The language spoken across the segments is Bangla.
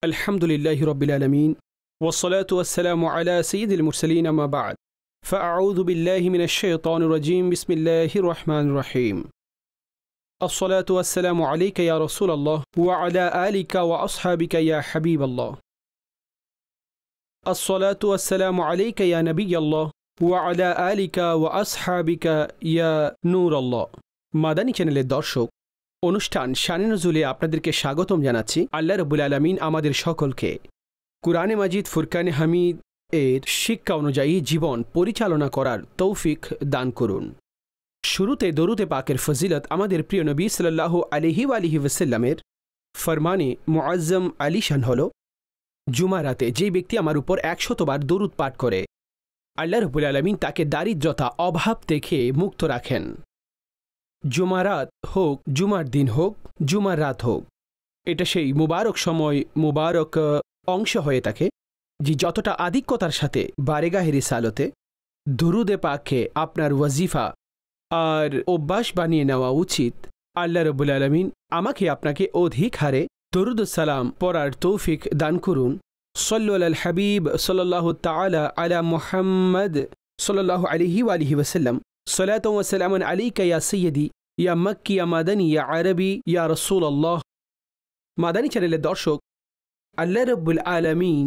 الحمدلله رب العالمين والصلاة والسلام على سيد المرسلين أما بعد فأعوذ بالله من الشيطان الرجيم بسم الله الرحمن الرحيم الصلاة والسلام عليك يا رسول الله وعلى آلك وأصحابك يا حبيب الله الصلاة والسلام عليك يا نبي الله وعلى آلك وأصحابك يا نور الله মাদানী চ্যানেলের দর্শক অনুষ্ঠান শানে নজুলে আপনাদেরকে স্বাগতম জানাচ্ছি। আল্লাহ রাব্বুল আলামিন আমাদের সকলকে কুরআনে মাজিদ ফুরকানে হামিদ এর শিক্ষা অনুযায়ী জীবন পরিচালনা করার তৌফিক দান করুন। শুরুতে দরুদে পাকের ফজিলত আমাদের প্রিয় নবী সাল্লাল্লাহু আলাইহি ওয়াসাল্লামের ফরমানে মুআজ্জম আলিশান হল, জুমারাতে যে ব্যক্তি আমার উপর 100 বার দরুদ পাঠ করে আল্লাহ রাব্বুল আলামিন তাকে দারিদ্রতা অভাব থেকে মুক্ত রাখেন। জুমারাত হোক, জুমার দিন হোক, জুমার রাত হোক, এটা সেই মুবারক সময়, মুবারক অংশ হয়ে থাকে যে যতটা আধিক্যতার সাথে বারেগাহে রিসালতে দুরুদে পাকে আপনার ওয়াজিফা আর অভ্যাস বানিয়ে নেওয়া উচিত। আল্লাহ রাব্বুল আলামিন আমাকে আপনাকে অধিক হারে দরুদ সালাম পড়ার তৌফিক দান করুন। সাল্লু আলাল হাবিব সাল্লাল্লাহু তাআলা আলা মুহাম্মদ সাল্লাল্লাহু আলাইহি ওয়াসাল্লাম। সালাতু ওয়া সালামুন আলাইকা ইয়া সাইয়্যিদি ইয়া মাক্কি ইয়া মাদানী ইয়া আরবি ইয়া রাসূলুল্লাহ। মাদানী চ্যানেলের দর্শক, আল্লাহ রাব্বুল আলামিন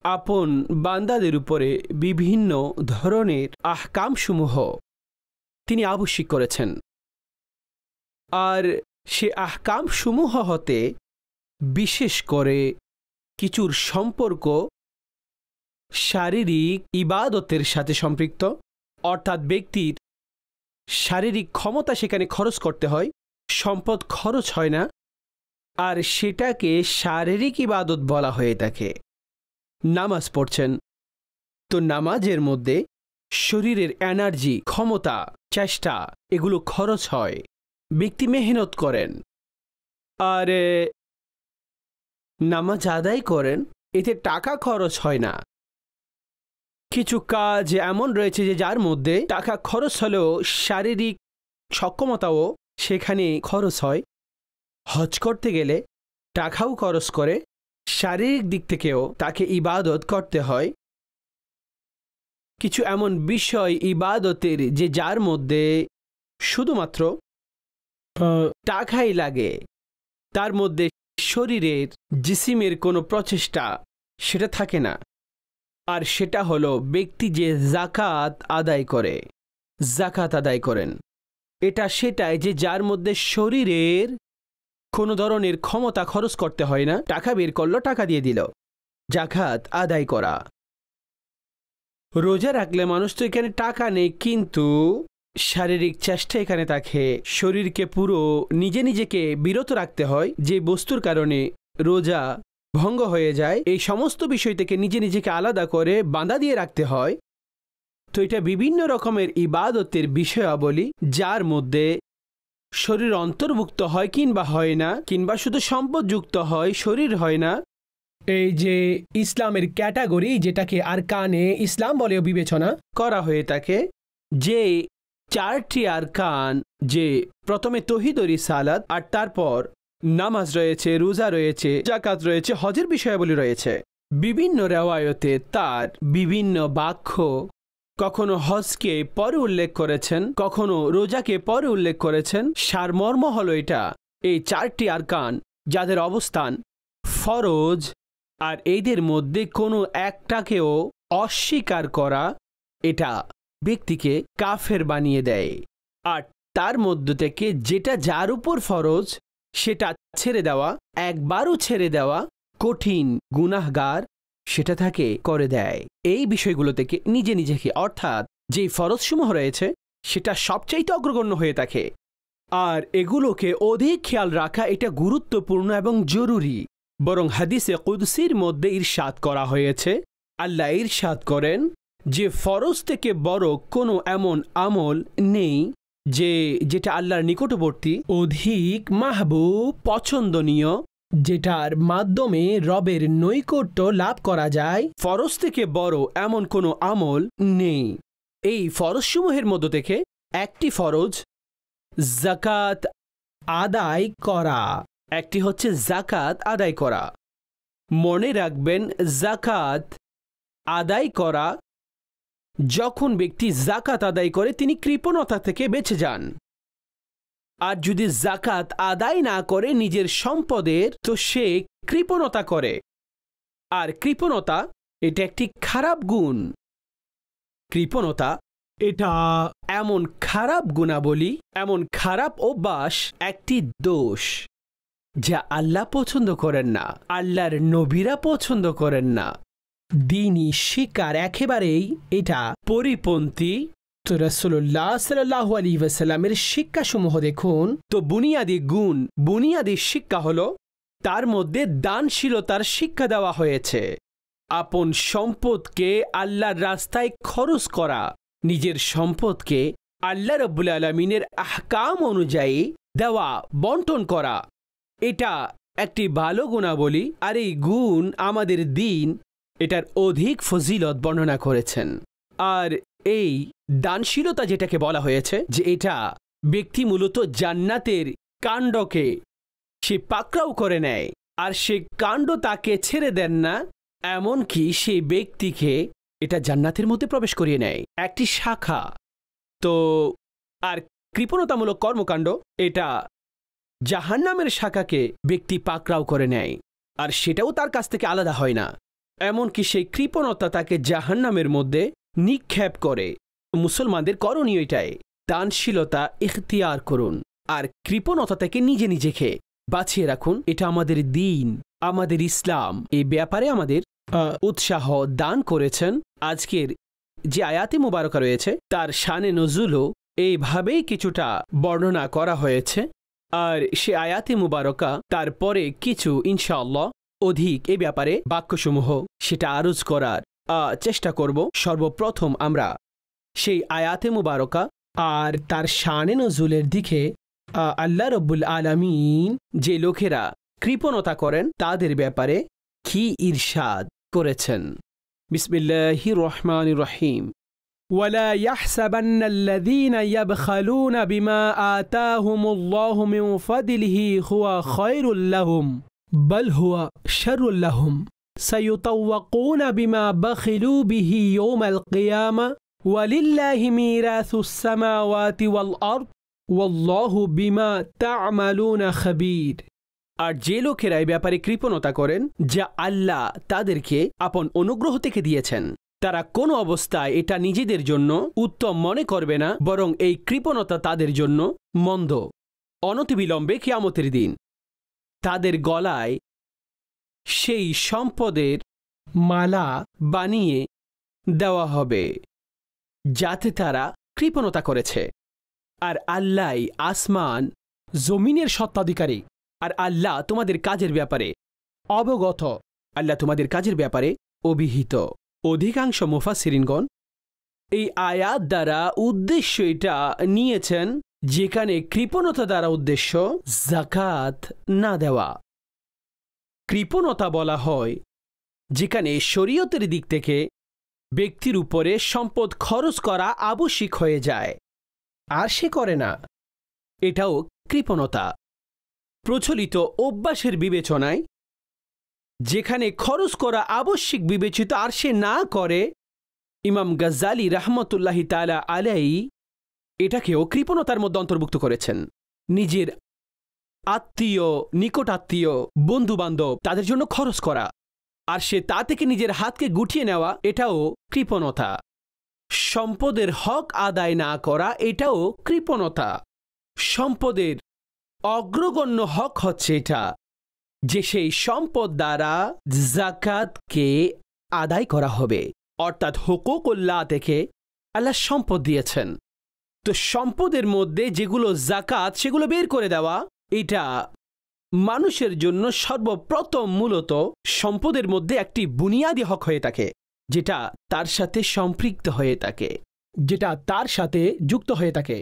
আপন বান্দাদের উপরে বিভিন্ন ধরনের আহকামসমূহ তিনি আবশ্যক করেছেন, আর সে আহকামসমূহ হতে বিশেষ করে কিছুর সম্পর্ক শারীরিক ইবাদতের সাথে সম্পৃক্ত, অর্থাৎ ব্যক্তির শারীরিক ক্ষমতা সেখানে খরচ করতে হয়, সম্পদ খরচ হয় না, আর সেটাকে শারীরিক ইবাদত বলা হয়ে থাকে। নামাজ পড়ছেন তো নামাজের মধ্যে শরীরের এনার্জি, ক্ষমতা, চেষ্টা এগুলো খরচ হয়, ব্যক্তি মেহনত করেন আর নামাজ আদায় করেন, এতে টাকা খরচ হয় না। কিছু কাজ এমন রয়েছে যে যার মধ্যে টাকা খরচ হলেও শারীরিক সক্ষমতাও সেখানে খরচ হয়। হজ করতে গেলে টাকাও খরচ করে, শারীরিক দিক থেকেও তাকে ইবাদত করতে হয়। কিছু এমন বিষয় ইবাদতের যে যার মধ্যে শুধুমাত্র টাকাই লাগে, তার মধ্যে শরীরের জিসিমের কোনো প্রচেষ্টা সেটা থাকে না। আর সেটা হলো ব্যক্তি যে যাকাত আদায় করে, যাকাত আদায় করেন, এটা সেটাই যে যার মধ্যে শরীরের কোনো ধরনের ক্ষমতা খরচ করতে হয় না, টাকা বের করলো, টাকা দিয়ে দিল, যাকাত আদায় করা। রোজা রাখলে মানুষ তো এখানে টাকা নেই, কিন্তু শারীরিক চেষ্টা এখানে থাকে, শরীরকে পুরো নিজেকে বিরত রাখতে হয় যে বস্তুর কারণে রোজা ভঙ্গ হয়ে যায়, এই সমস্ত বিষয় থেকে নিজেকে আলাদা করে বাঁধা দিয়ে রাখতে হয়। তো এটা বিভিন্ন রকমের ইবাদতের বিষয়াবলী যার মধ্যে শরীর অন্তর্ভুক্ত হয় কিংবা হয় না, কিংবা শুধু সম্পদযুক্ত হয়, শরীর হয় না। এই যে ইসলামের ক্যাটাগরি, যেটাকে আরকানে ইসলাম বলেও বিবেচনা করা হয়ে থাকে, যে 4টি আরকান, যে প্রথমে তৌহিদ ও রিসালাত, আর তারপর নামাজ রয়েছে, রোজা রয়েছে, যাকাত রয়েছে, হজের বিষয়াবলী রয়েছে। বিভিন্ন রেওয়ায়তে তার বিভিন্ন বাক্য, কখনো হজকে পরে উল্লেখ করেছেন, কখনো রোজাকে পরে উল্লেখ করেছেন। সারমর্ম হলো এটা, এই 4টি আরকান যাদের অবস্থান ফরজ, আর এদের মধ্যে কোনো একটাকেও অস্বীকার করা এটা ব্যক্তিকে কাফের বানিয়ে দেয়। আর তার মধ্য থেকে যেটা যার উপর ফরজ সেটা ছেড়ে দেওয়া, একবারও ছেড়ে দেওয়া কঠিন গুনাহগার সেটা তাকে করে দেয়। এই বিষয়গুলো থেকে নিজেকে, অর্থাৎ যেই ফরজসমূহ রয়েছে সেটা সবচাইতে অগ্রগণ্য হয়ে থাকে, আর এগুলোকে অধিক খেয়াল রাখা এটা গুরুত্বপূর্ণ এবং জরুরি। বরং হাদিসে কুদসির মধ্যে ইরশাদ করা হয়েছে, আল্লাহ ইরশাদ করেন যে ফরজ থেকে বড় কোনো এমন আমল নেই যেটা আল্লাহর নিকটবর্তী, অধিক মাহবুব, পছন্দনীয়, যেটার মাধ্যমে রবের নৈকট্য লাভ করা যায়। ফরজ থেকে বড় এমন কোনো আমল নেই। এই ফরজসমূহের মধ্য থেকে একটি ফরজ যাকাত আদায় করা। একটি হচ্ছে যাকাত আদায় করা। মনে রাখবেন, যাকাত আদায় করা, যখন ব্যক্তি যাকাত আদায় করে তিনি কৃপণতা থেকে বেঁচে যান। আর যদি যাকাত আদায় না করে নিজের সম্পদের, তো সে কৃপণতা করে। আর কৃপণতা এটা একটি খারাপ গুণ। কৃপণতা এটা এমন খারাপ গুণাবলী, এমন খারাপ অভ্যাস, একটি দোষ যা আল্লাহ পছন্দ করেন না, আল্লাহর নবীরা পছন্দ করেন না। দ্বীনি শিক্ষার একেবারেই এটা পরিপন্থী। তো রাসূলুল্লাহ সাল্লাল্লাহু আলাইহি ওয়াসাল্লামের শিক্ষাসমূহ দেখুন। তো বুনিয়াদি গুণ, বুনিয়াদি শিক্ষা হলো তার মধ্যে দানশীলতার শিক্ষা দেওয়া হয়েছে। আপন সম্পদকে আল্লাহর রাস্তায় খরচ করা, নিজের সম্পদকে আল্লাহ রাব্বুল আলামিনের আহকাম অনুযায়ী দেওয়া, বন্টন করা, এটা একটি ভালো গুণাবলী। আর এই গুণ আমাদের দ্বীন এটার অধিক ফজিলত বর্ণনা করেছেন। আর এই দানশীলতা যেটাকে বলা হয়েছে যে এটা ব্যক্তি মূলত জান্নাতের কাণ্ডকে সে পাকড়াও করে নেয়, আর সে কাণ্ড তাকে ছেড়ে দেন না, এমনকি সেই ব্যক্তিকে এটা জান্নাতের মধ্যে প্রবেশ করিয়ে নেয়, একটি শাখা। তো আর কৃপণতামূলক কর্মকাণ্ড এটা জাহান্নামের শাখাকে ব্যক্তি পাকড়াও করে নেয়, আর সেটাও তার কাছ থেকে আলাদা হয় না, এমনকি সেই কৃপণতা তাকে জাহান্নামের মধ্যে নিক্ষেপ করে। মুসলমানদের করণীয় এটাই, দানশীলতা ইখতিয়ার করুন আর কৃপণতা থেকে নিজে নিজেকে বাঁচিয়ে রাখুন। এটা আমাদের দ্বীন, আমাদের ইসলাম এই ব্যাপারে আমাদের উৎসাহ দান করেছেন। আজকের যে আয়াতে মুবারকা রয়েছে তার শানে নজুলও এইভাবেই কিছুটা বর্ণনা করা হয়েছে। আর সে আয়াতে মুবারকা তারপরে কিছু ইনশাআল্লাহ অধিক এ ব্যাপারে বাক্যসমূহ সেটা আরজ করার চেষ্টা করব। সর্বপ্রথম আমরা সেই আয়াতে মুবারকা আর তার শানে নজুলের দিকে আল্লাহ রব্বুল আলামিন যে লোকেরা কৃপণতা করেন তাদের ব্যাপারে কি ইরশাদ করেছেন। বিসমিল্লাহির রহমানির রহিম। ولا يحسبن الذين يبخلون بما آتاهم الله من فضله هو خير لهم بل هو شر لهم سيطوقون بما بخلوا به يوم القيامة ولله ميراث السماوات والأرض والله بما تعملون خبير। আর যে লোকেরা এই ব্যাপারে কৃপণতা করেন যা আল্লাহ তাদেরকে আপন অনুগ্রহ থেকে দিয়েছেন, তারা কোনো অবস্থায় এটা নিজেদের জন্য উত্তম মনে করবে না, বরং এই কৃপণতা তাদের জন্য মন্দ। অনতিবিলম্বে কিয়ামতের দিন তাদের গলায় সেই সম্পদের মালা বানিয়ে দেওয়া হবে যাতে তারা কৃপণতা করেছে। আর আল্লাহ আসমান জমিনের সত্ত্বাধিকারী, আর আল্লাহ তোমাদের কাজের ব্যাপারে অবগত, আল্লাহ তোমাদের কাজের ব্যাপারে অভিহিত। অধিকাংশ মুফাসসিরিনগণ এই আয়াত দ্বারা উদ্দেশ্য এটা নিয়েছেন যেখানে কৃপণতা দ্বারা উদ্দেশ্য যাকাত না দেওয়া। কৃপণতা বলা হয় যেখানে শরীয়তের দিক থেকে ব্যক্তির উপরে সম্পদ খরচ করা আবশ্যিক হয়ে যায় আর সে করে না, এটাও কৃপণতা। প্রচলিত অভ্যাসের বিবেচনায় যেখানে খরচ করা আবশ্যিক বিবেচিত আর সে না করে, ইমাম গাজ্জালি রাহমাতুল্লাহি তাআলা আলাইহি এটাকেও কৃপণতার মধ্যে অন্তর্ভুক্ত করেছেন। নিজের আত্মীয়, নিকটাত্মীয়, বন্ধুবান্ধব তাদের জন্য খরচ করা আর সে তা থেকে নিজের হাতকে গুটিয়ে নেওয়া, এটাও কৃপণতা। সম্পদের হক আদায় না করা, এটাও কৃপণতা। সম্পদের অগ্রগণ্য হক হচ্ছে এটা যে সেই সম্পদ দ্বারা যাকাতকে আদায় করা হবে, অর্থাৎ হুকুকুল্লাহ থেকে আল্লাহ সম্পদ দিয়েছেন। তো সম্পদের মধ্যে যেগুলো যাকাত সেগুলো বের করে দেওয়া, এটা মানুষের জন্য সর্বপ্রথম মূলত সম্পদের মধ্যে একটি বুনিয়াদি হক হয়ে থাকে, যেটা তার সাথে সম্পৃক্ত হয়ে থাকে, যেটা তার সাথে যুক্ত হয়ে থাকে।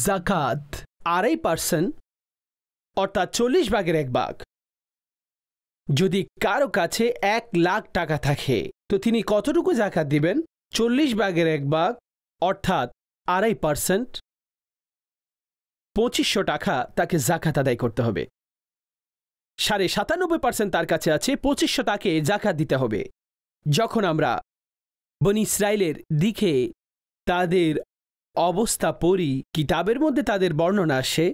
যাকাত 2.5%, অর্থাৎ 40 ভাগের 1 ভাগ। যদি কারো কাছে 1 লাখ টাকা থাকে তো তিনি কতটুকু যাকাত দিবেন? 40 ভাগের 1 ভাগ, অর্থাৎ 2.5%। 2500 টাকা তাকে জাকাত আদায় করতে হবে। 97.5% তার কাছে আছে, 2500 তাকে জাকাত দিতে হবে। যখন আমরা বনি ইসরায়েলের দিকে তাদের অবস্থা পড়ি, কিতাবের মধ্যে তাদের বর্ণনা আসে,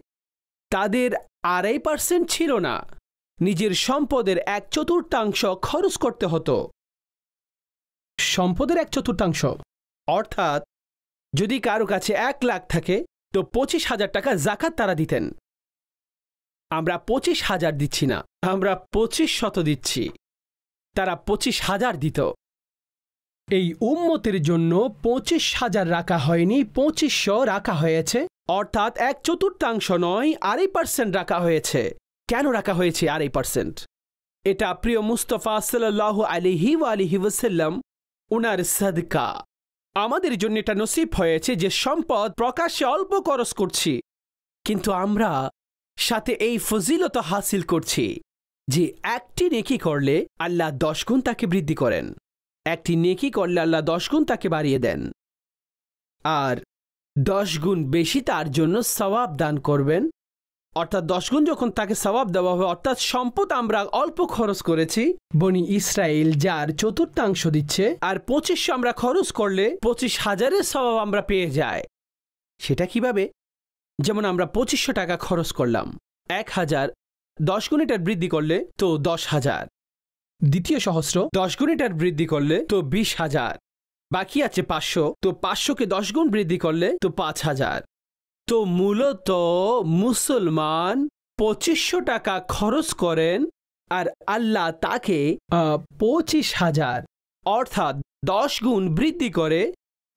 তাদের 2.5% ছিল না, নিজের সম্পদের 1/4 খরচ করতে হতো। সম্পদের 1/4, অর্থাৎ যদি কারো কাছে 1 লাখ থাকে তো 25,000 টাকা জাকাত তারা দিতেন। আমরা 25,000 দিচ্ছি না, আমরা 2500 দিচ্ছি, তারা 25,000 দিত। এই উম্মতের জন্য 25,000 রাখা হয়নি, 2500 রাখা হয়েছে, অর্থাৎ 1/4 নয়, 2.5% রাখা হয়েছে। কেন রাখা হয়েছে 2.5%? এটা প্রিয় মুস্তাফা সাল্লাল্লাহু আলাইহি ওয়াসাল্লাম উনার সাদকা। আমাদের জন্য এটা নসিব হয়েছে যে সম্পদ প্রকাশ্যে অল্প খরচ করছি, কিন্তু আমরা সাথে এই ফজিলত হাসিল করছি যে একটি নেকি করলে আল্লাহ 10 গুণ তাকে বৃদ্ধি করেন, একটি নেকি করলে আল্লাহ 10 গুণ তাকে বাড়িয়ে দেন, আর 10 গুণ বেশি তার জন্য সওয়াব দান করবেন। অর্থাৎ 10 গুণ যখন তাকে সওয়াব দেওয়া হবে, অর্থাৎ সম্পদ আমরা অল্প খরচ করেছি, বনি ইসরায়েল যার 1/4 দিচ্ছে, আর 2500 আমরা খরচ করলে 25,000-এর সওয়াব আমরা পেয়ে যাই। সেটা কিভাবে? যেমন আমরা 2500 টাকা খরচ করলাম, 1000, 10 গুণ এটার বৃদ্ধি করলে তো 10,000, দ্বিতীয় সহস্র 10 গুণ এটার বৃদ্ধি করলে তো 20,000, বাকি আছে 500, তো 500-কে 10 গুণ বৃদ্ধি করলে তো 5,000। তো মূলত মুসলমান 2500 টাকা খরচ করেন আর আল্লাহ তাকে 25,000 অর্থাৎ 10 গুণ বৃদ্ধি করে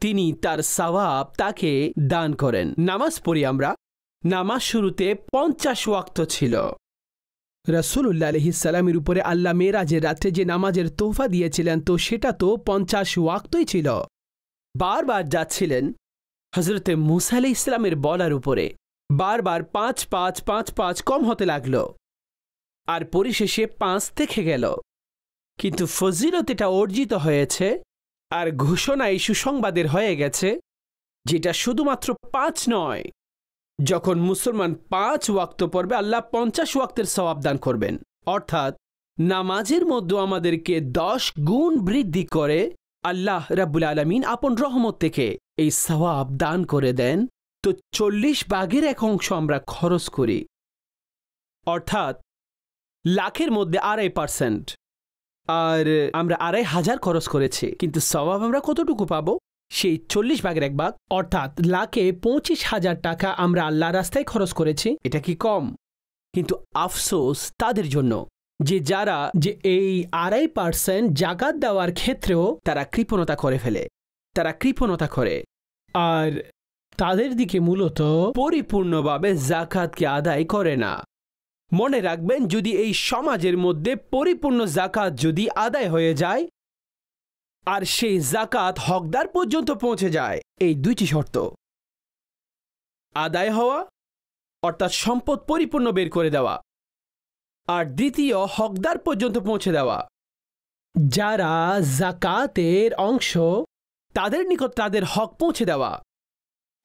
তিনি তার সওয়াব তাকে দান করেন। নামাজ পড়ি আমরা, নামাজ শুরুতে 50 ওয়াক্ত ছিল। রাসূলুল্লাহ আলাইহিস সালামের উপরে আল্লাহ মেরাজের রাত্রে যে নামাজের তোহফা দিয়েছিলেন তো সেটা তো 50 ওয়াক্তই ছিল। বারবার যাচ্ছিলেন হযরতে মুসা আলাইহিস সালামের বলার উপরে, বারবার 5 5 5 5 কম হতে লাগল, আর পরিশেষে 5 থেকে গেল। কিন্তু ফজিলত এটা অর্জিত হয়েছে আর ঘোষণা এই সুসংবাদের হয়ে গেছে যেটা শুধুমাত্র 5 নয়, যখন মুসলমান 5 ওয়াক্ত পড়বে আল্লাহ 50 ওয়াক্তের সওয়াব দান করবেন। অর্থাৎ নামাজের মধ্যে আমাদেরকে 10 গুণ বৃদ্ধি করে আল্লাহ রাব্বুল আলামিন আপন রহমত থেকে এই সওয়াব দান করে দেন। তো 40 ভাগের 1 অংশ আমরা খরচ করি, অর্থাৎ লাখের মধ্যে 2.5%, আর আমরা 2,500 খরচ করেছি, কিন্তু সওয়াব আমরা কতটুকু পাবো? সেই 40 ভাগের 1 ভাগ, অর্থাৎ লাখে 25,000 টাকা আমরা আল্লাহর রাস্তায় খরচ করেছি। এটা কি কম? কিন্তু আফসোস তাদের জন্য যে যারা যে এই 2.5% জাকাত দেওয়ার ক্ষেত্রেও তারা কৃপণতা করে ফেলে, তারা কৃপণতা করে, আর তাদের দিকে মূলত পরিপূর্ণভাবে জাকাতকে আদায় করে না। মনে রাখবেন, যদি এই সমাজের মধ্যে পরিপূর্ণ জাকাত যদি আদায় হয়ে যায় আর সেই জাকাত হকদার পর্যন্ত পৌঁছে যায়, এই 2টি শর্ত আদায় হওয়া অর্থাৎ সম্পদ পরিপূর্ণ বের করে দেওয়া, আর দ্বিতীয় হকদার পর্যন্ত পৌঁছে দেওয়া। যারা জাকাতের অংশ তাদের নিকট তাদের হক পৌঁছে দেওয়া,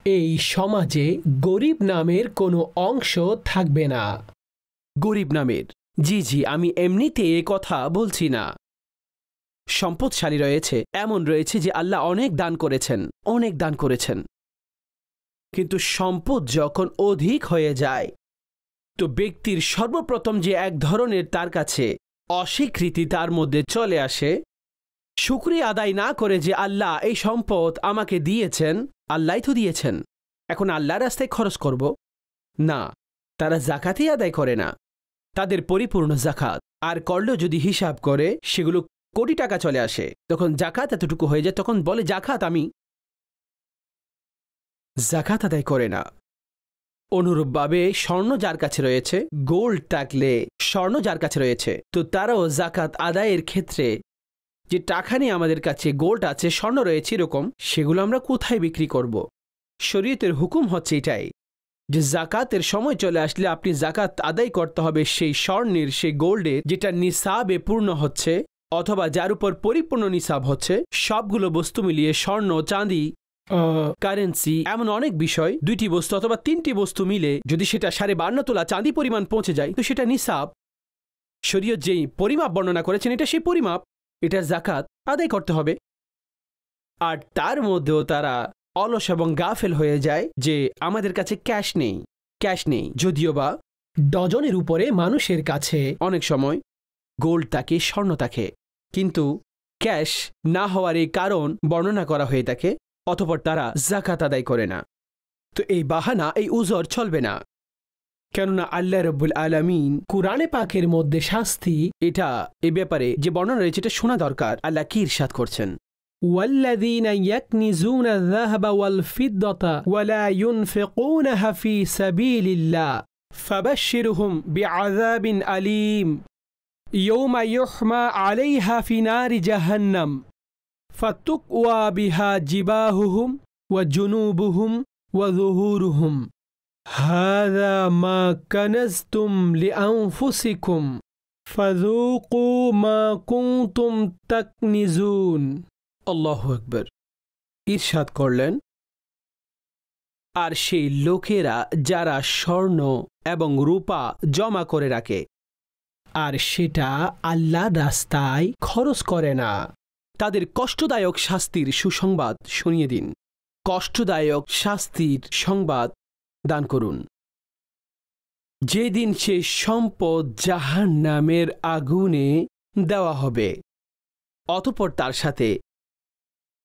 এই সমাজে গরিব নামের কোনো অংশ থাকবে না। গরিব নামের, জি জি, আমি এমনিতে এ কথা বলছি না। সম্পদশালী রয়েছে, এমন রয়েছে যে আল্লাহ অনেক দান করেছেন, অনেক দান করেছেন, কিন্তু সম্পদ যখন অধিক হয়ে যায় তো ব্যক্তির সর্বপ্রথম যে এক ধরনের তার কাছে অস্বীকৃতি তার মধ্যে চলে আসে, শুকরিয়া আদায় না করে যে আল্লাহ এই সম্পদ আমাকে দিয়েছেন, আল্লাহই তো দিয়েছেন, এখন আল্লাহর রাস্তায় খরচ করব না। তারা জাকাতই আদায় করে না, তাদের পরিপূর্ণ জাকাত, আর করলেও যদি হিসাব করে সেগুলো কোটি টাকা চলে আসে, তখন জাকাত এতটুকু হয়ে যায়, তখন বলে জাকাত আমি, জাকাত আদায় করে না। অনুরূপভাবে স্বর্ণ যার কাছে রয়েছে, গোল্ড থাকলে স্বর্ণ যার কাছে রয়েছে, তো তারাও জাকাত আদায়ের ক্ষেত্রে যে টাকা নিয়ে আমাদের কাছে গোল্ড আছে, স্বর্ণ রয়েছে এরকম, সেগুলো আমরা কোথায় বিক্রি করব? শরীয়তের হুকুম হচ্ছে এটাই যে জাকাতের সময় চলে আসলে আপনি জাকাত আদায় করতে হবে সেই স্বর্ণের, সেই গোল্ডের যেটা নিসাবে পূর্ণ হচ্ছে অথবা যার উপর পরিপূর্ণ নিসাব হচ্ছে, সবগুলো বস্তু মিলিয়ে স্বর্ণ চাঁদি কারেন্সি, এমন অনেক বিষয়, 2টি বস্তু অথবা 3টি বস্তু মিলে যদি সেটা 52.5 তোলা চাঁদি পরিমাণ পৌঁছে যায়, তো সেটা নিসাব। শরীয়ত যেই পরিমাপ বর্ণনা করেছেন এটা সেই পরিমাপ, এটার যাকাত আদায় করতে হবে। আর তার মধ্যেও তারা অলস এবং গাফেল হয়ে যায় যে আমাদের কাছে ক্যাশ নেই, যদিও বা ডজনের উপরে মানুষের কাছে অনেক সময় গোল্ড থাকে, স্বর্ণ থাকে, কিন্তু ক্যাশ না হওয়ার এই কারণ বর্ণনা করা হয়ে থাকে, অতঃপর তারা যাকাত আদায় করে না। তো এই বাহানা, এই উজর চলবে না, কেননা আল্লাহ রাব্বুল আলামিন কুরআনে পাকের মধ্যে শাস্তি, এটা এই ব্যাপারে যে বর্ণনা রয়েছে এটা শোনা দরকার। আল্লাহ কি ইরশাদ করছেন? ওয়াল্লাযীনা ইয়াকনিজুনা আয-যাহাবা ওয়াল ফিদ্দাতা ওয়া লা ইউনফিকুনাহা ফী সাবিলিল্লাহ ফাবাশশিরহুম বিআযাবিন আলীম ইয়াওমা ইউহমা আলাইহা ফী নারি জাহান্নাম ফাতুকওয়া বিহা জিবাহুহুম ওয়া জুনুবুহুম ওয়া যুহুরুহুম হাযা মা কানাজতুম লিআনফুসিকুম ফাযুকু মা কুনতুম তাকনিজুন। আল্লাহু আকবার। ইরশাদ করলেন, আর সেই লোকেরা যারা স্বর্ণ এবং রূপা জমা করে রাখে আর সেটা আল্লাহর রাস্তায় খরচ করে না, তাদের কষ্টদায়ক শাস্তির সুসংবাদ শুনিয়ে দিন। কষ্টদায়ক শাস্তির সংবাদ দান করুন, যেদিন সে সম্পদ জাহান্নামের আগুনে দেওয়া হবে, অতঃপর তার সাথে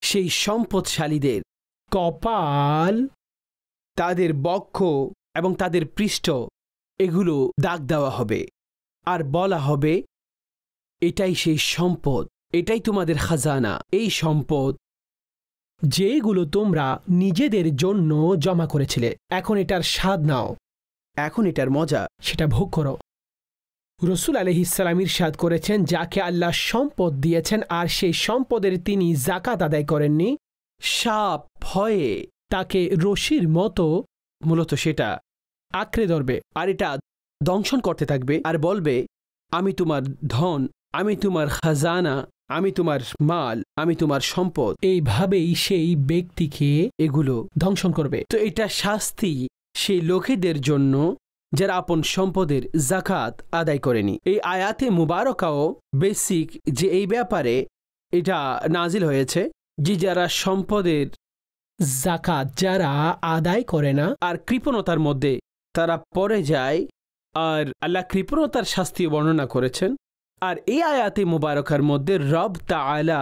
সেই সম্পদশালীদের কপাল, তাদের বক্ষ এবং তাদের পৃষ্ঠ, এগুলো দাগ দেওয়া হবে, আর বলা হবে এটাই সেই সম্পদ, এটাই তোমাদের খাজানা, এই সম্পদ যেগুলো তোমরা নিজেদের জন্য জমা করেছিলে, এখন এটার স্বাদ নাও, এখন এটার মজা, সেটা ভোগ করো। রাসূল আলাইহিস সালাম ইরশাদ করেছেন, যাকে আল্লাহ সম্পদ দিয়েছেন আর সেই সম্পদের তিনি যাকাত আদায় করেননি, সাপ ভয়ে তাকে রশির মতো মূলত সেটা আঁকড়ে ধরবে আর এটা দংশন করতে থাকবে আর বলবে, আমি তোমার ধন, আমি তোমার খাজানা, আমি তোমার মাল, আমি তোমার সম্পদ। এইভাবেই সেই ব্যক্তিকে এগুলো ধ্বংসন করবে। তো এটা শাস্তি সেই লোকেদের জন্য যারা আপন সম্পদের যাকাত আদায় করেনি। এই আয়াতে মুবারকাও বেসিক যে এই ব্যাপারে এটা নাজিল হয়েছে যে যারা সম্পদের যাকাত যারা আদায় করে না আর কৃপণতার মধ্যে তারা পড়ে যায়, আর আল্লাহ কৃপণতার শাস্তি বর্ণনা করেছেন। আর এই আয়াতে মুবারকার মধ্যে রব তাআলা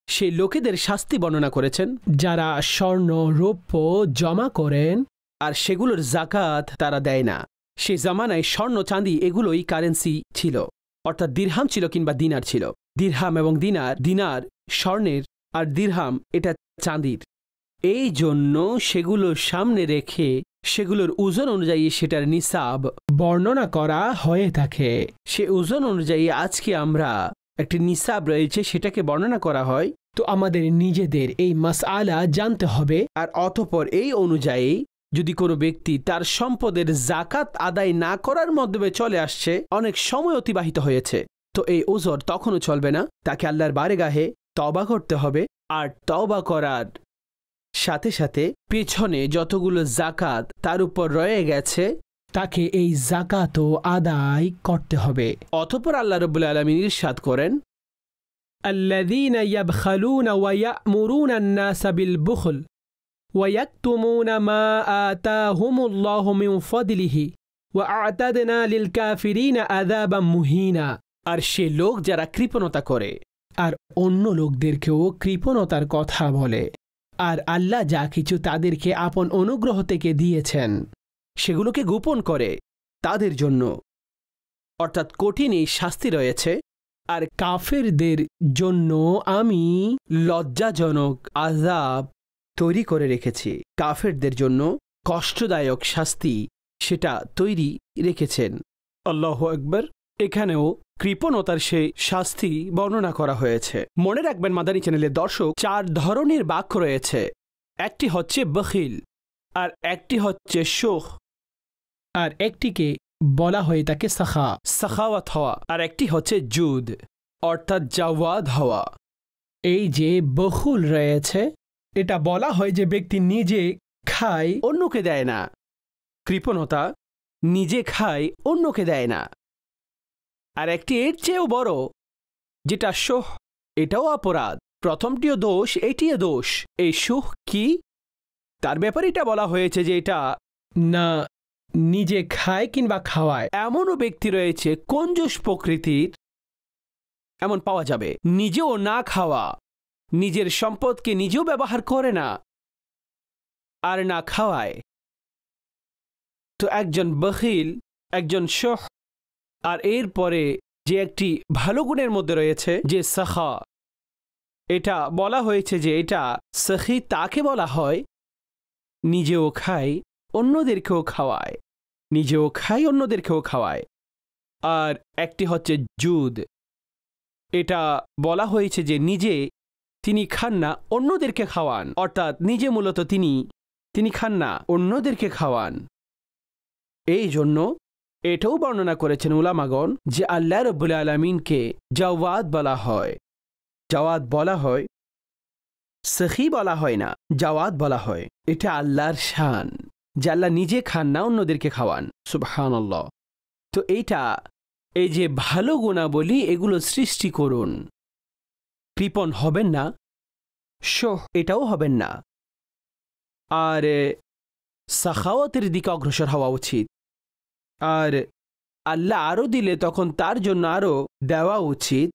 সেই লোকেদের শাস্তি বর্ণনা করেছেন যারা স্বর্ণ রৌপ্য জমা করেন আর সেগুলোর যাকাত তারা দেয় না। সে জামানায় স্বর্ণ চাঁদি এগুলোই কারেন্সি ছিল, অর্থাৎ দিরহাম ছিল কিংবা দিনার ছিল। দিরহাম এবং দিনার স্বর্ণের আর দিরহাম এটা চাঁদির। এই জন্য সেগুলোর সামনে রেখে সেগুলোর ওজন অনুযায়ী সেটার নিসাব বর্ণনা করা হয়ে থাকে। সে ওজন অনুযায়ী আজকে আমরা একটি নিসাব রয়েছে সেটাকে বর্ণনা করা হয়। তো আমাদের নিজেদের এই মাসআলা জানতে হবে, আর অতঃপর এই অনুযায়ী যদি কোনো ব্যক্তি তার সম্পদের যাকাত আদায় না করার মাধ্যমে চলে আসছে, অনেক সময় অতিবাহিত হয়েছে, তো এই ওজর তখনও চলবে না, তাকে আল্লাহর বারগাহে তওবা করতে হবে। আর তওবা করার সাথে সাথে পেছনে যতগুলো যাকাত তার উপর রয়ে গেছে তাকে এই যাকাতও আদায় করতে হবে। অতঃপর আল্লাহ রাব্বুল আলামিন ইরশাদ করেন, আল্লাযীনা ইয়াবখালুনা ওয়া ইয়া'মুরুনা আন-নাসা বিল বুখল ওয়া ইয়াকতুমুনা মা আতাহুমুল্লাহু মিন ফাদলিহি ওয়া আ'তাদনা লিল কাফিরিনা আযাবাম মুহিনা। আর সে লোক যারা কৃপণতা করে আর অন্য লোকদেরকেও কৃপণতার কথা বলে, আর আল্লাহ যা কিছু তাদেরকে আপন অনুগ্রহ থেকে দিয়েছেন সেগুলোকে গোপন করে, তাদের জন্য অর্থাৎ কঠিন এই শাস্তি রয়েছে। আর কাফেরদের জন্য আমি লজ্জাজনক আযাব তৈরি করে রেখেছি, কাফেরদের জন্য কষ্টদায়ক শাস্তি সেটা তৈরি রেখেছেন। আল্লাহু আকবার। এখানেও কৃপণতার সেই শাস্তি বর্ণনা করা হয়েছে। মনে রাখবেন মাদানী চ্যানেলের দর্শক, 4 ধরনের বাক্য রয়েছে। একটি হচ্ছে বখিল, আর একটি হচ্ছে শুখ, আর একটিকে বলা হয়ে থাকে সাখাওয়াত হওয়া, আর একটি হচ্ছে জুদ অর্থাৎ জাওয়াদ হওয়া। এই যে বখুল রয়েছে এটা বলা হয় যে ব্যক্তি নিজে খায় অন্যকে দেয় না। কৃপণতা নিজে খায় অন্যকে দেয় না। আর একটি এর চেয়েও বড়, যেটা শুহ, এটাও অপরাধ। প্রথমটিও দোষ, এটিও দোষ। এই শুহ কি, তার ব্যাপারে এটা বলা হয়েছে যে এটা না নিজে খায় কিংবা খাওয়ায়। এমনও ব্যক্তি রয়েছে কঞ্জুস প্রকৃতির, এমন পাওয়া যাবে, নিজেও না খাওয়া, নিজের সম্পদকে নিজেও ব্যবহার করে না আর না খাওয়ায়। তো একজন বখিল, একজন শুহ, আর এরপরে যে একটি ভালো গুণের মধ্যে রয়েছে যে সাখা, এটা বলা হয়েছে যে এটা সখী তাকে বলা হয় নিজেও খায় অন্যদেরকেও খাওয়ায়, নিজেও খায় অন্যদেরকেও খাওয়ায়। আর একটি হচ্ছে জুদ, এটা বলা হয়েছে যে নিজে তিনি খান না, অন্যদেরকে খাওয়ান, অর্থাৎ নিজে মূলত তিনি খান না, অন্যদেরকে খাওয়ান। এই জন্য এটাও বর্ণনা করেছেন উলামাগণ যে আল্লাহ রাব্বুল আলামিনকে জাওয়াদ বলা হয়। জাওয়াদ বলা হয়, সখী বলা হয় না, জাওয়াদ বলা হয়। এটা আল্লাহর শান যে আল্লাহ নিজে খান না, অন্যদেরকে খাওয়ান। সুবহানাল্লাহ। তো এইটা, এই যে ভালো গুণাবলী, এগুলো সৃষ্টি করুন। কৃপণ হবেন না, শুহ এটাও হবেন না, আর সাখাওয়াতের দিকে অগ্রসর হওয়া উচিত। আর আল্লাহ আরও দিলে তখন তার জন্য আরও দেওয়া উচিত।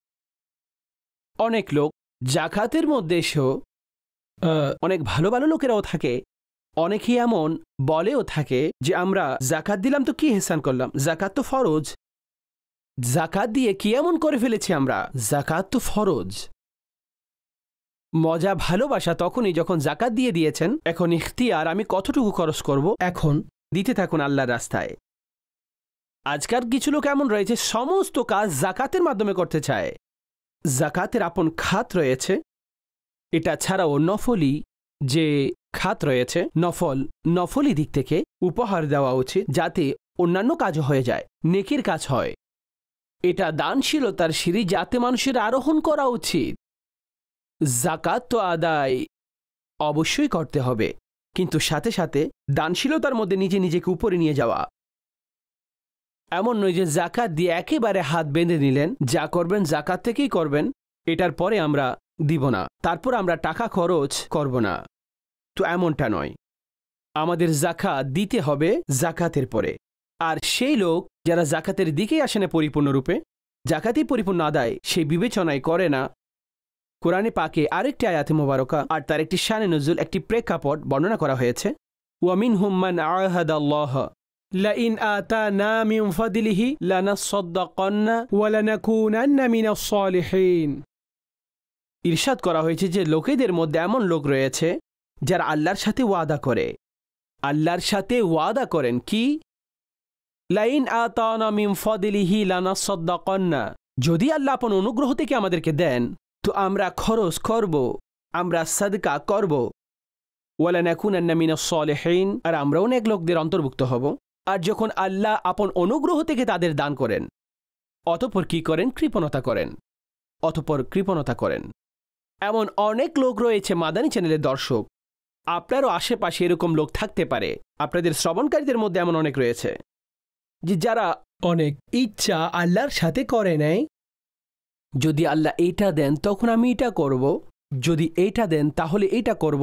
অনেক লোক জাকাতের মধ্যে এসেও, অনেক ভালো ভালো লোকেরাও থাকে, অনেকেই এমন বলেও থাকে যে আমরা জাকাত দিলাম তো কি হেসান করলাম, জাকাত তো ফরজ, জাকাত দিয়ে কি এমন করে ফেলেছি আমরা, জাকাত তো ফরজ। মজা ভালোবাসা তখনই যখন জাকাত দিয়ে দিয়েছেন, এখন ইখতিয়ার আমি কতটুকু খরচ করব, এখন দিতে থাকুন আল্লাহর রাস্তায়। আজকাল কিছু লোক এমন রয়েছে সমস্ত কাজ জাকাতের মাধ্যমে করতে চায়। জাকাতের আপন খাত রয়েছে, এটা ছাড়াও নফলি যে খাত রয়েছে, নফলি দিক থেকে উপহার দেওয়া উচিত যাতে অন্যান্য কাজ হয়ে যায়, নেকির কাজ হয়। এটা দানশীলতার সিঁড়ি যাতে মানুষের আরোহণ করা উচিত। জাকাত তো আদায় অবশ্যই করতে হবে, কিন্তু সাথে সাথে দানশীলতার মধ্যে নিজেকে উপরে নিয়ে যাওয়া। এমন নয় যে জাকাত দিয়ে একেবারে হাত বেঁধে নিলেন, যা করবেন জাকাত থেকেই করবেন, এটার পরে আমরা দিব না, তারপর আমরা টাকা খরচ করব না। তো এমনটা নয়, আমাদের জাকাত দিতে হবে জাকাতের পরে। আর সেই লোক যারা জাকাতের দিকেই আসে না পরিপূর্ণরূপে, জাকাতই পরিপূর্ণ আদায় সেই বিবেচনায় করে না, কোরআনে পাকে আরেকটি আয়াতে মোবারকা আর তার একটি শানে নজুল, একটি প্রেক্ষাপট বর্ণনা করা হয়েছে। ওয়ামিনহুম মান আহাদাল্লাহ লাইন আতানা মিন ফাদলিহি লানাসাদদাকান্না ওয়া লানাকুনান্না মিনাস সালিহিন। ইরশাদ করা হয়েছে যে লোকেদের মধ্যে এমন লোক রয়েছে যারা আল্লাহর সাথে ওয়াদা করে, আল্লাহর সাথে ওয়াদা করেন কি, লাইন আতানা মিন ফাদলিহি লানাসাদদাকান্না, যদি আল্লাহ আপন অনুগ্রহ থেকে আমাদেরকে দেন তো আমরা খরচ করব, আমরা সাদকা করব। ওয়ালানাকুনান্না মিনাস সালিহিন, আর আমরাও নেক লোকদের অন্তর্ভুক্ত হব। আর যখন আল্লাহ আপন অনুগ্রহ থেকে তাদের দান করেন, অতঃপর কি করেন, কৃপণতা করেন। এমন অনেক লোক রয়েছে মাদানী চ্যানেলের দর্শক, আপনারও আশেপাশে এরকম লোক থাকতে পারে, আপনাদের শ্রবণকারীদের মধ্যে এমন অনেক রয়েছে যে যারা অনেক ইচ্ছা আল্লাহর সাথে করে নেয়। যদি আল্লাহ এইটা দেন তখন আমি এটা করব, যদি এইটা দেন তাহলে এইটা করব।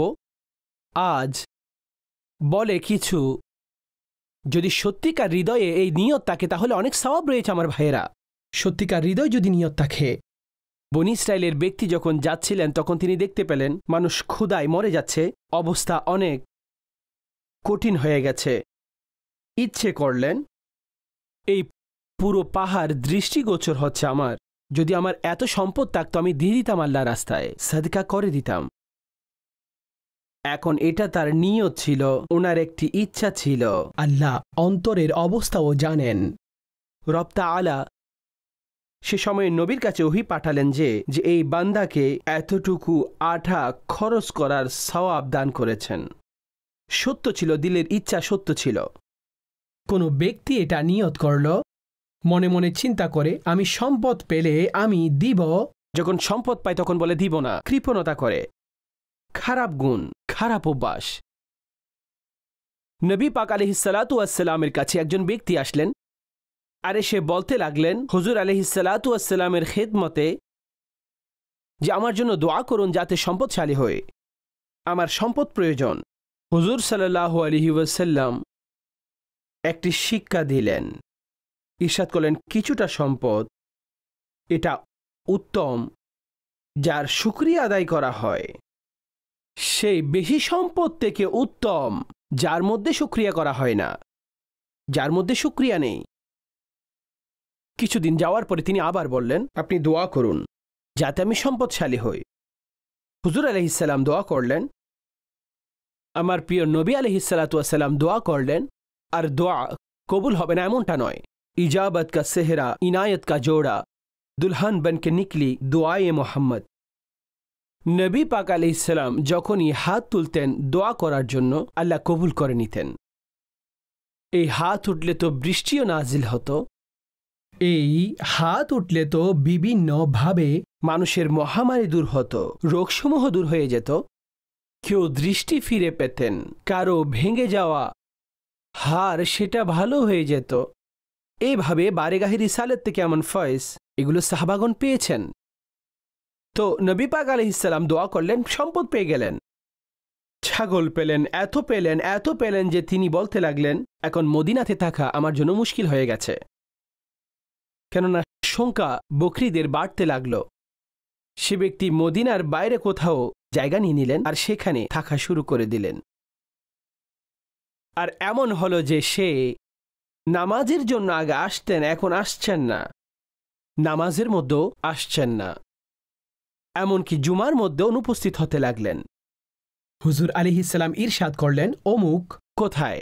আজ বলে কিছু, যদি সত্যিকার হৃদয়ে এই নিয়ত থাকে তাহলে অনেক সওয়াব রয়েছে আমার ভাইয়েরা। সত্যিকার হৃদয় যদি নিয়ত থাকে, বনী ইসরাইলের ব্যক্তি যখন যাচ্ছিলেন তখন তিনি দেখতে পেলেন মানুষ ক্ষুধায় মরে যাচ্ছে, অবস্থা অনেক কঠিন হয়ে গেছে। ইচ্ছে করলেন এই পুরো পাহাড় দৃষ্টিগোচর হচ্ছে আমার, যদি আমার এত সম্পদ থাকতো আমি দিয়ে দিতাম আল্লাহ রাস্তায়, সাদকা করে দিতাম। এখন এটা তার নিয়ত ছিল, ওনার একটি ইচ্ছা ছিল। আল্লাহ অন্তরের অবস্থাও জানেন। রব তাআলা সে সময়ে নবীর কাছে ওহী পাঠালেন যে এই বান্দাকে এতটুকু আঠা খরচ করার সওয়াব দান করেছেন। সত্য ছিল, দিলের ইচ্ছা সত্য ছিল। কোনো ব্যক্তি এটা নিয়ত করল, মনে মনে চিন্তা করে আমি সম্পদ পেলে আমি দিব, যখন সম্পদ পায় তখন বলে দিব না, কৃপণতা করে। খারাপ গুণ, খারাপ অভ্যাস। নবী পাক আলাইহিসসালাতু ওয়াসসালামের কাছে একজন ব্যক্তি আসলেন, আর সে বলতে লাগলেন হুজুর আলাইহিসসালাতু ওয়াসসালামের খেদমতে যে আমার জন্য দোয়া করুন যাতে সম্পদশালী হয়ে, আমার সম্পদ প্রয়োজন। হুজুর সাল্লাল্লাহু আলাইহি ওয়াসাল্লাম একটি শিক্ষা দিলেন, ইরশাদ করলেন কিছুটা সম্পদ এটা উত্তম যার শুকরিয়া আদায় করা হয়, সেই বেশি সম্পদ থেকে উত্তম যার মধ্যে শুকরিয়া করা হয় না, যার মধ্যে শুকরিয়া নেই। কিছুদিন যাওয়ার পরে তিনি আবার বললেন আপনি দোয়া করুন যাতে আমি সম্পদশালী হই। হুজুর আলাইহিস সালাম দোয়া করলেন, আমার প্রিয় নবী আলাইহিসসালাতু ওয়াসসালাম দোয়া করলেন, আর দোয়া কবুল হবে না এমনটা নয়। ইজাবত কা সেহরা ইনায়ত কা জোড়া দুলহান বনকে নিকলি দোয়ায়ে মোহাম্মদ। নবী পাক আলাইহিস সালাম যখনই হাত তুলতেন দোয়া করার জন্য আল্লাহ কবুল করে নিতেন। এই হাত উঠলে তো বৃষ্টিও নাজিল হতো, এই হাত উঠলে তো বিভিন্নভাবে মানুষের মহামারী দূর হতো, রোগসমূহ দূর হয়ে যেত, কেউ দৃষ্টি ফিরে পেতেন, কারো ভেঙে যাওয়া হাড় সেটা ভালো হয়ে যেত। এইভাবে বারেগাহি রিসালাত থেকে এমন ফয়েজ এগুলো সাহাবাগণ পেয়েছেন। তো নবী পাক আলাইহিস সালাম দোয়া করলেন, সম্পদ পেয়ে গেলেন, ছাগল পেলেন, এত পেলেন যে তিনি বলতে লাগলেন এখন মদিনাতে থাকা আমার জন্য মুশকিল হয়ে গেছে, কেননা সংখ্যা বকরিদের বাড়তে লাগলো। সে ব্যক্তি মদিনার বাইরে কোথাও জায়গা নিয়ে নিলেন আর সেখানে থাকা শুরু করে দিলেন। আর এমন হলো যে সে নামাজের জন্য আগে আসতেন, এখন আসছেন না, নামাজের মধ্যেও আসছেন না, এমনকি জুমার মধ্যে অনুপস্থিত হতে লাগলেন। হুজুর আলাইহিস সালাম ইরশাদ করলেন অমুক কোথায়?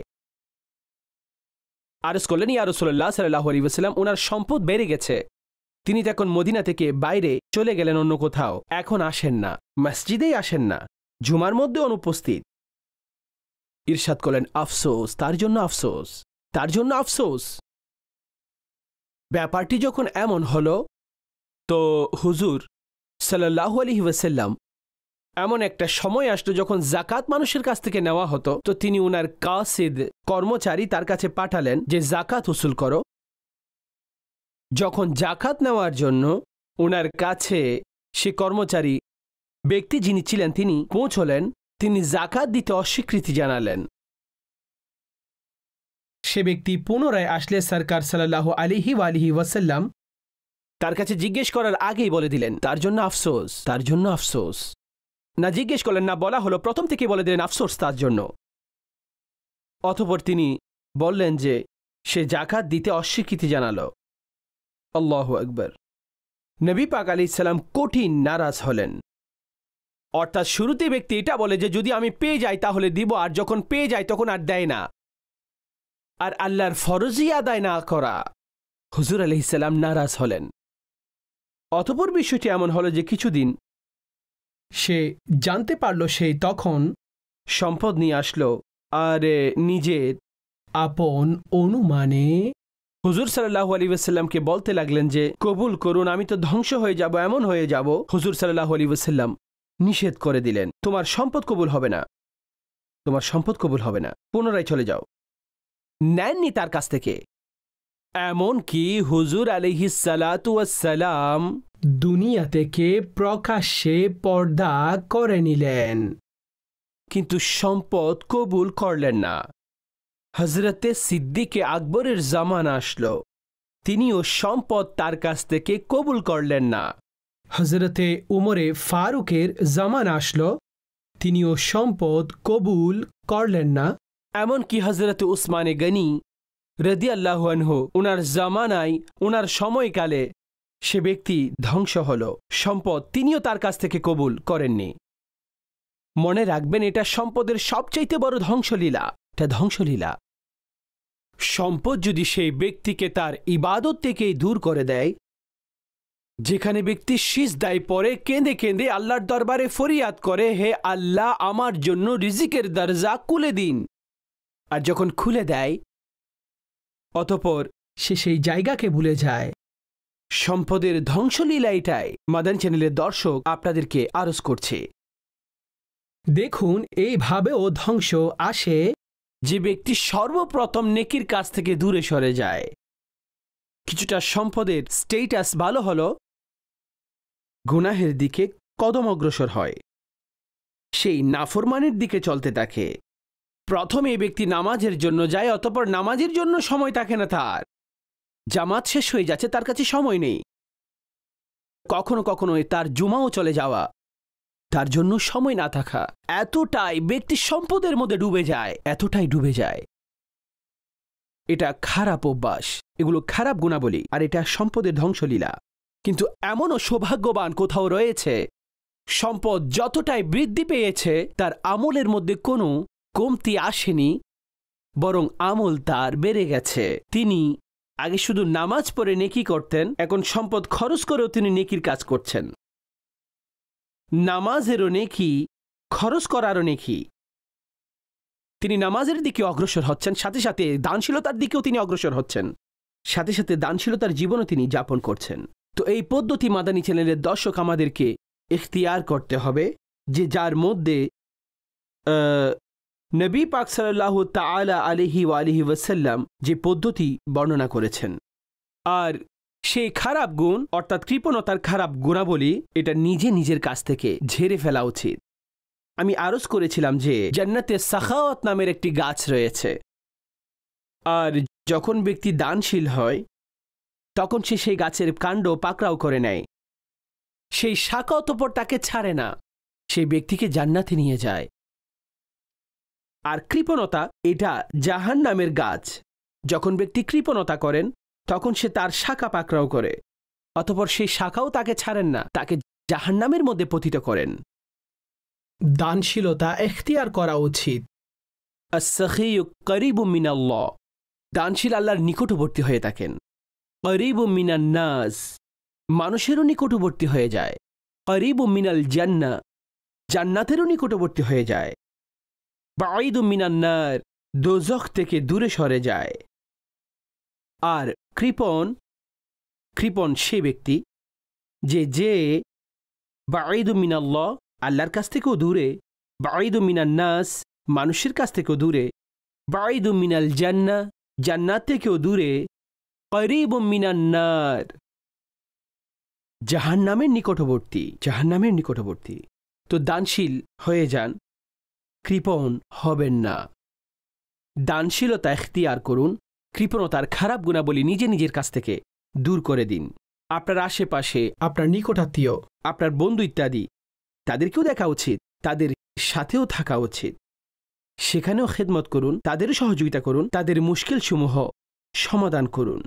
আরজ করলেন ইয়া রাসূলুল্লাহ সাল্লাল্লাহু আলাইহি ওয়াসাল্লাম ওনার সম্পদ বেড়ে গেছে, তিনি তো এখন মদিনা থেকে বাইরে চলে গেলেন অন্য কোথাও, এখন আসেন না, মসজিদেই আসেন না, জুমার মধ্যে অনুপস্থিত। ইরশাদ করলেন আফসোস, তার জন্য আফসোস, তার জন্য আফসোস। ব্যাপারটি যখন এমন হলো তো হুজুর সাল্লাল্লাহু আলাইহি ওয়াসাল্লাম এমন একটা সময় আসলো যখন জাকাত মানুষের কাছ থেকে নেওয়া হতো, তো তিনি উনার কাসিদ কর্মচারী তার কাছে পাঠালেন যে জাকাত উসুল করো। যখন জাকাত নেওয়ার জন্য উনার কাছে সে কর্মচারী ব্যক্তি যিনি ছিলেন তিনি পৌঁছলেন, তিনি জাকাত দিতে অস্বীকৃতি জানালেন। সে ব্যক্তি পুনরায় আসলে সরকার সাল্লাল্লাহু আলাইহি ওয়াসাল্লাম তার কাছে জিজ্ঞেস করার আগেই বলে দিলেন তার জন্য আফসোস, তার জন্য আফসোস। না জিজ্ঞেস করলেন, না বলা হলো, প্রথম থেকে বলে দিলেন আফসোস তার জন্য। অতঃপর তিনি বললেন যে সে জাকাত দিতে অস্বীকৃতি জানালো। আল্লাহু আকবার। নবী পাক আলাইহিস সালাম কঠিন নারাজ হলেন। অর্থাৎ শুরুতে ব্যক্তি এটা বলে যে যদি আমি পেয়ে যাই তাহলে দিব, আর যখন পেয়ে যাই তখন আর দেয় না, আর আল্লাহর ফরজি আদায় না করা। হুজুর আলাইহিস সালাম নারাজ হলেন। অতঃপর বিষয়টি এমন হলো যে কিছুদিন সে জানতে পারল সেই তখন সম্পদ নিয়ে আসলো, আর নিজের আপন অনুমানে হুজুর সাল্লাল্লাহু আলাইহি ওয়াসাল্লামকে বলতে লাগলেন যে কবুল করুন, আমি তো ধ্বংস হয়ে যাব, এমন হয়ে যাব। হুজুর সাল্লাল্লাহু আলাইহি ওয়াসাল্লাম নিষেধ করে দিলেন, তোমার সম্পদ কবুল হবে না, তোমার সম্পদ কবুল হবে না, পুনরায় চলে যাও। নেননি তার কাছ থেকে। এমনকি হুজুর আলাইহিস সালাতু ওয়াসসালাম দুনিয়া থেকে প্রকাশ্যে পর্দা করে নিলেন, কিন্তু সম্পদ কবুল করলেন না। হযরতে সিদ্দিকে আকবরের জামানা আসলো, তিনিও সম্পদ তার কাছ থেকে কবুল করলেন না। হযরতে উমরে ফারুকের জামানা আসলো, তিনিও সম্পদ কবুল করলেন না। এমনকি হযরতে উসমানে গনি রাদিয়াল্লাহু আনহু উনার জামানায়, উনার সময়কালে সে ব্যক্তি ধ্বংস হল, সম্পদ তিনিও তার কাছ থেকে কবুল করেননি। মনে রাখবেন এটা সম্পদের সবচাইতে বড় ধ্বংসলীলা, এটা ধ্বংসলীলা। সম্পদ যদি সেই ব্যক্তিকে তার ইবাদত থেকেই দূর করে দেয়, যেখানে ব্যক্তি সিজদায় পড়ে কেঁদে কেঁদে আল্লাহর দরবারে ফরিয়াদ করে, হে আল্লাহ আমার জন্য রিজিকের দরজা খুলে দিন, আর যখন খুলে দেয় অতঃপর সে সেই জায়গাকে ভুলে যায়। সম্পদের ধ্বংসলীলা এটাই মাদানী চ্যানেলের দর্শক আপনাদেরকে আরজ করছে। দেখুন এইভাবেও ধ্বংস আসে যে ব্যক্তি সর্বপ্রথম নেকির কাছ থেকে দূরে সরে যায়। কিছুটা সম্পদের স্টেটাস ভালো হলো, গুনাহের দিকে কদম অগ্রসর হয়, সেই নাফরমানের দিকে চলতে থাকে। প্রথমে এই ব্যক্তি নামাজের জন্য যায়, অতঃপর নামাজের জন্য সময় থাকে না, তার জামাত শেষ হয়ে যাচ্ছে, তার কাছে সময় নেই। কখনো কখনো তার জুমাও চলে যাওয়া, তার জন্য সময় না থাকা, এতটাই ব্যক্তি সম্পদের মধ্যে ডুবে যায়, এতটাই ডুবে যায়। এটা খারাপ অভ্যাস, এগুলো খারাপ গুণাবলী, আর এটা সম্পদের ধ্বংসলীলা। কিন্তু এমনও সৌভাগ্যবান কোথাও রয়েছে, সম্পদ যতটাই বৃদ্ধি পেয়েছে তার আমলের মধ্যে কোনো কমতি আসেনি, বরং আমল তার বেড়ে গেছে। তিনি আগে শুধু নামাজ পড়ে নেকি করতেন, এখন সম্পদ খরচ করেও তিনি নেকির কাজ করছেন। নামাজেরও নেকি, খরচ করারও নেকি। তিনি নামাজের দিকে অগ্রসর হচ্ছেন, সাথে সাথে দানশীলতার দিকেও তিনি অগ্রসর হচ্ছেন, সাথে সাথে দানশীলতার জীবনও তিনি যাপন করছেন। তো এই পদ্ধতি মাদানী চ্যানেলের দর্শক আমাদেরকে ইখতিয়ার করতে হবে, যে যার মধ্যে নবী পাক সাল্লাল্লাহু তাআলা আলাইহি ওয়া আলিহি ওয়াসাল্লাম যে পদ্ধতি বর্ণনা করেছেন, আর সেই খারাপ গুণ অর্থাৎ কৃপণতার খারাপ গুণাবলী, এটা নিজের কাছ থেকে ঝেড়ে ফেলা উচিত। আমি আরজ করেছিলাম যে জান্নাতে সাখাওয়াত নামের একটি গাছ রয়েছে, আর যখন ব্যক্তি দানশীল হয় তখন সে সেই গাছের কাণ্ড পাকড়াও করে নেয়, সেই শাখা অতঃপর তাকে ছাড়ে না, সেই ব্যক্তিকে জান্নাতে নিয়ে যায়। আর কৃপণতা এটা জাহান্নামের গাছ, যখন ব্যক্তি কৃপণতা করেন তখন সে তার শাখা পাকড়াও করে, অতঃপর সেই শাখাও তাকে ছাড়েন না, তাকে জাহান্নামের মধ্যে পতিত করেন। দানশীলতা ইখতিয়ার করা উচিত। আস-সাখিয়্যু করিবুম মিনাল্লাহ, দানশীল আল্লাহর নিকটবর্তী হয়ে থাকেন। করিবুম মিনান নাস, মানুষেরও নিকটবর্তী হয়ে যায়। করিবুম মিনাল জান্নাহ, জান্নাতেরও নিকটবর্তী হয়ে যায়। বাঈদুম মিনান নার, দোজখ থেকে দূরে সরে যায়। আর কৃপণ সে ব্যক্তি যে বাঈদুম মিনাল্লাহ, আল্লাহর কাছ থেকেও দূরে, বাঈদুম মিনান নাস, মানুষের কাছ থেকেও দূরে, বাঈদুম মিনাল জান্নাহ, জান্নাত থেকেও দূরে, করিবুম মিনান নার, জাহান্নামের নিকটবর্তী। তো দানশীল হয়ে যান, কৃপণ হবেন না। দানশীলতা ইখতিয়ার করুন, কৃপণতার খারাপ গুণাবলী নিজের কাছ থেকে দূর করে দিন। আপনার আশেপাশে আপনার নিকটাত্মীয়, আপনার বন্ধু ইত্যাদি, তাদেরকেও দেখা উচিত, তাদের সাথেও থাকা উচিত, সেখানেও খেদমত করুন, তাদেরও সহযোগিতা করুন, তাদের মুশকিল সমূহ সমাধান করুন।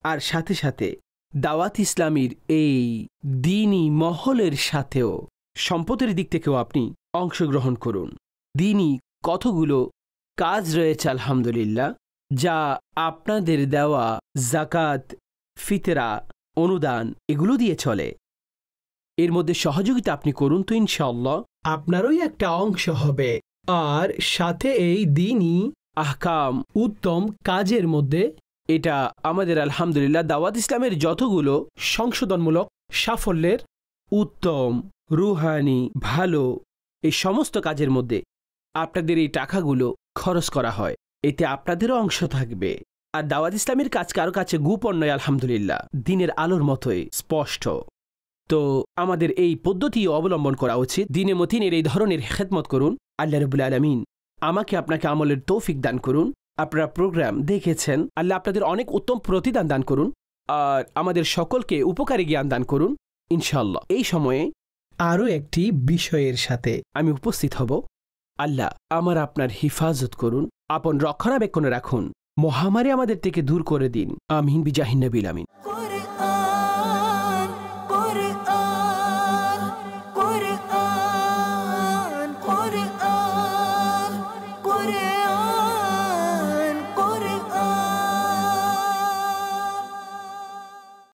আর সাথে সাথে দাওয়াত ইসলামীর এই দ্বীনি মহলের সাথেও সম্পদের দিক থেকেও আপনি অংশগ্রহণ করুন। দ্বীনি কতগুলো কাজ রয়েছে আলহামদুলিল্লাহ, যা আপনাদের দেওয়া যাকাত, ফিতরা, অনুদান এগুলো দিয়ে চলে। এর মধ্যে সহযোগিতা আপনি করুন, তো ইনশাআল্লাহ আপনারই একটা অংশ হবে। আর সাথে এই দ্বীনি আহকাম উত্তম কাজের মধ্যে এটা আমাদের আলহামদুলিল্লাহ দাওয়াত ইসলামের যতগুলো সংশোধনমূলক সাফল্যের উত্তম রুহানি ভালো এই সমস্ত কাজের মধ্যে আপনাদের এই টাকাগুলো খরচ করা হয়, এতে আপনাদেরও অংশ থাকবে। আর দাওয়াত ইসলামের কাজ কারো কাছে গোপন নয়, আলহামদুলিল্লাহ দিনের আলোর মতোই স্পষ্ট। তো আমাদের এই পদ্ধতি অবলম্বন করা উচিত। দিনে মতিনের এই ধরনের খেদমত করুন। আল্লাহ রাব্বুল আলামিন আমাকে আপনাকে আমলের তৌফিক দান করুন। আপনারা প্রোগ্রাম দেখেছেন, আল্লাহ আপনাদের অনেক উত্তম প্রতিদান দান করুন, আর আমাদের সকলকে উপকারী জ্ঞান দান করুন ইনশাআল্লাহ। এই সময়ে আরও একটি বিষয়ের সাথে আমি উপস্থিত হব। আল্লাহ আমার আপনার হিফাজত করুন, আপন রক্ষণাবেক্ষণে রাখুন, মহামারী আমাদের থেকে দূর করে দিন। আমিন বিজাহিন নবীল আমিন।